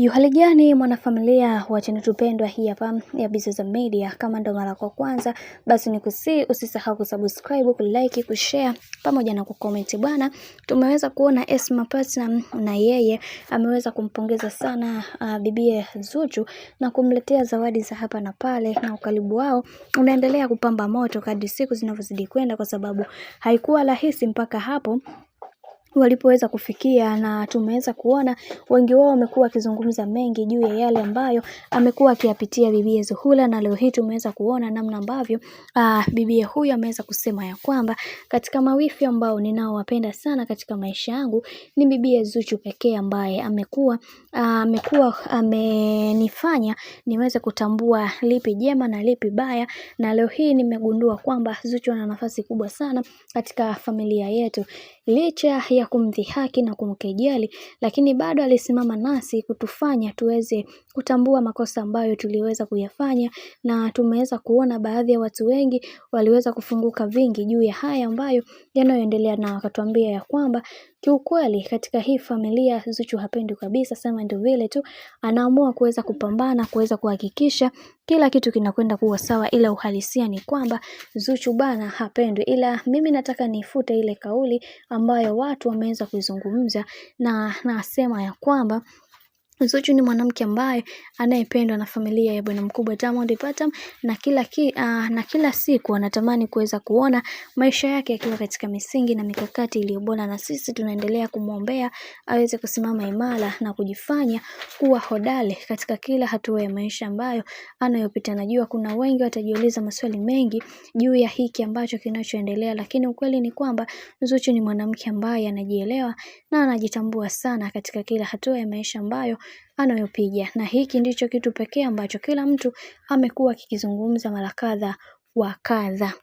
Hali gani mwanafamilia wa channel tupendwa hii hapa ya Bizoza Media. Kama ndo mara kwa kwanza, basi usisahau kusubscribe, kulike, kushare pamoja na kucomment bwana. Tumeweza kuona Esma Platinum na yeye ameweza kumpongeza sana bibie Zuchu na kumletea zawadi za hapa na pale, na ukaribu wao unaendelea kupamba moto kadri siku zinavyozidi kwenda, kwa sababu haikuwa rahisi mpaka hapo walipoweza kufikia, na tumeweza kuona wengi wao wamekuwa wakizungumza mengi juu ya yale ambayo amekuwa akiyapitia bibie Zuhura, na leo hii tumeweza kuona namna ambavyo bibie huyu ameweza kusema ya kwamba katika mawifi ambao ninaowapenda sana katika maisha yangu ni bibie Zuchu pekee ambaye amekuwa amenifanya niweze kutambua lipi jema na lipi baya, na leo hii nimegundua kwamba Zuchu ana nafasi kubwa sana katika familia yetu. Licha ya kumdhihaki na kumkejeli, lakini bado alisimama nasi kutufanya tuweze kutambua makosa ambayo tuliweza kuyafanya, na tumeweza kuona baadhi ya watu wengi waliweza kufunguka vingi juu ya haya ambayo yanayoendelea, na wakatuambia ya kwamba kiukweli katika hii familia Zuchu hapendi kabisa, sema ndio vile tu anaamua kuweza kupambana, kuweza kuhakikisha kila kitu kinakwenda kuwa sawa, ila uhalisia ni kwamba Zuchu bana hapendwi. Ila mimi nataka nifute ile kauli ambayo watu wameweza kuizungumza, na nasema ya kwamba Zuchu ni mwanamke ambaye anayependwa na familia ya bwana mkubwa Diamond Platnumz, na kila siku anatamani kuweza kuona maisha yake yakiwa katika misingi na mikakati iliyo bora, na sisi tunaendelea kumwombea aweze kusimama imara na kujifanya kuwa hodari katika kila hatua ya maisha ambayo anayopita. Najua kuna wengi watajiuliza maswali mengi juu ya hiki ambacho kinachoendelea, lakini ukweli ni kwamba Zuchu ni mwanamke ambaye anajielewa na anajitambua sana katika kila hatua ya maisha ambayo anayopiga, na hiki ndicho kitu pekee ambacho kila mtu amekuwa kikizungumza mara kadha wa kadha.